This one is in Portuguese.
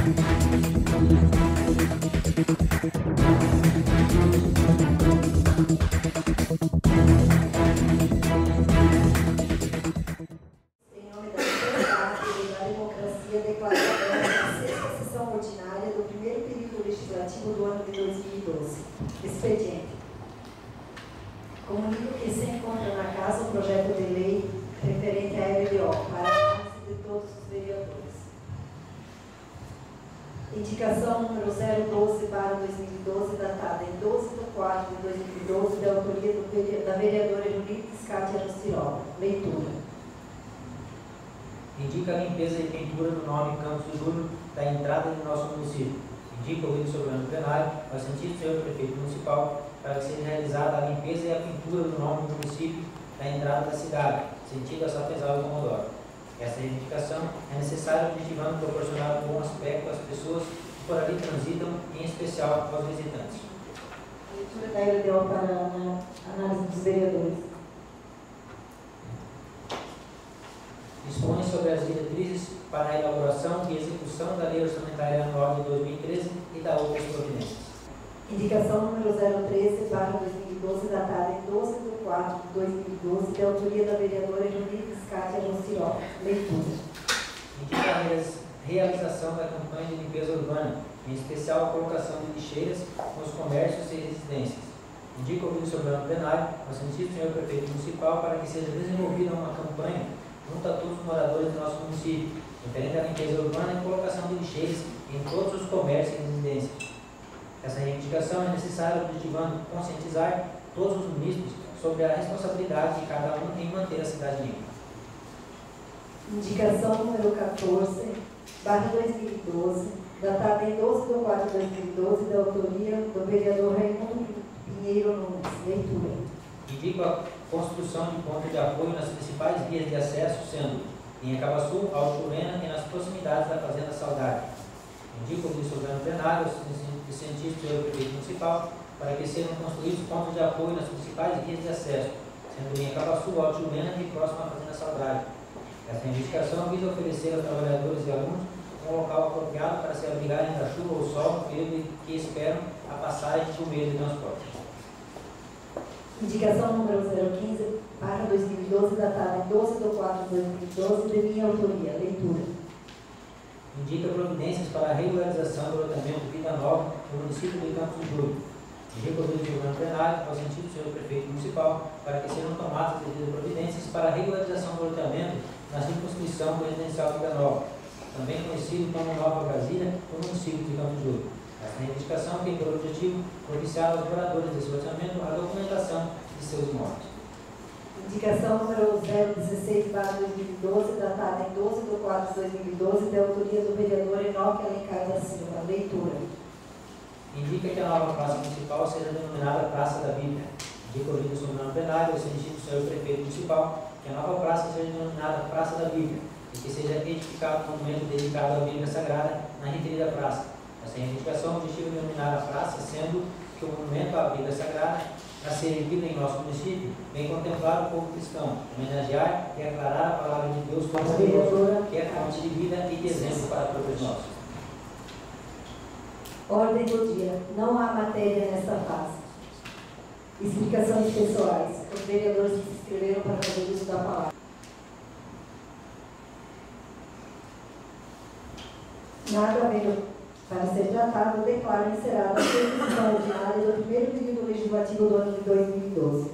nome da liberdade e da democracia, declaro aberta a sexta sessão ordinária do primeiro período legislativo do ano de 2012. Expediente. Comunico que se encontra na casa o projeto de lei referente à LDO para a análise de todos os vereadores. Indicação número 012/2012, datada em 12/4/2012, da autoria da vereadora Eunice Cátia Rostirola. Leitura. Indica a limpeza e pintura do nome Campos do Júlio da entrada do nosso município. Indica o vídeo soberano plenário, ao sentido do senhor prefeito municipal, para que seja realizada a limpeza e a pintura do nome do município da entrada da cidade, sentido a Sapezal e Comodoro. Essa reivindicação é necessária objetivando proporcionar um bom aspecto às pessoas que por ali transitam, em especial aos visitantes. Leitura da LDO para a análise dos vereadores. Dispõe sobre as diretrizes para a elaboração e execução da Lei Orçamentária Anual de 2013 e da outras providências. Indicação número 013/2012, datada em 12/4/2012, de autoria da vereadora Eunice Cátia Rostirola. Leitura. Indica a realização da campanha de limpeza urbana, em especial a colocação de lixeiras nos comércios e residências. Indica o vídeo soberano plenário, ao sentido do senhor prefeito municipal, para que seja desenvolvida uma campanha junto a todos os moradores do nosso município, referente à limpeza urbana e colocação de lixeiras em todos os comércios e residências. Essa reivindicação é necessária objetivando conscientizar todos os munícipes sobre a responsabilidade de cada um em manter a cidade limpa. Indicação número 14/2012, datada em 12/4/2012, da autoria do vereador Raimundo Pinheiro Nunes. Leitura. Indico a construção de pontos de apoio nas principais vias de acesso, sendo em Acabaçu, Alto Churena e nas proximidades da Fazenda Saudade. Indico o vídeo soberano plenário, de sentido do senhor prefeito municipal, para que sejam construídos pontos de apoio nas principais vias de acesso, sendo em Acabaçu, Alto Churena e próximo à Fazenda Saudade. Essa reivindicação visa oferecer aos trabalhadores e alunos um local apropriado para se abrigarem da chuva ou sol no período que esperam a passagem por meio de transporte. Indicação número 015/2012, datada em 12/4/2012, de minha autoria. Leitura. Indica providências para a regularização do loteamento Vida Nova no município de Campos do Júlio. Indica o vídeo soberano plenário, ao sentido do senhor prefeito municipal, para que sejam tomadas as devidas providências para a regularização do loteamento na circunscrição do residencial Vida Nova, também conhecido como Nova Brasília, no município de Campos do Júlio. Essa reivindicação tem por objetivo propiciar aos moradores desse loteamento a documentação de seus imóveis. Indicação número 016/2012, datada em 12/4/2012, de autoria do vereador Enoque Alencar da Silva. Leitura. Indica que a nova praça municipal seja denominada Praça da Bíblia. Indica o vídeo soberano plenário, ao sentido do senhor prefeito municipal, que a nova praça seja denominada Praça da Bíblia e que seja edificado um monumento dedicado à Bíblia Sagrada na referida praça. Essa reivindicação objetiva de denominar a praça, sendo que o monumento à Bíblia Sagrada, a ser erguido em nosso município, vem contemplar o povo cristão, homenagear e aclarar a palavra de Deus como Deus, que é fonte de vida e de exemplo para todos nós. Ordem do dia. Não há matéria nesta fase. Explicações pessoais. Os vereadores que se inscreveram para fazer uso da palavra. Nada havendo para ser tratado, declaro encerrada a sessão ordinária do primeiro período legislativo do ano de 2012.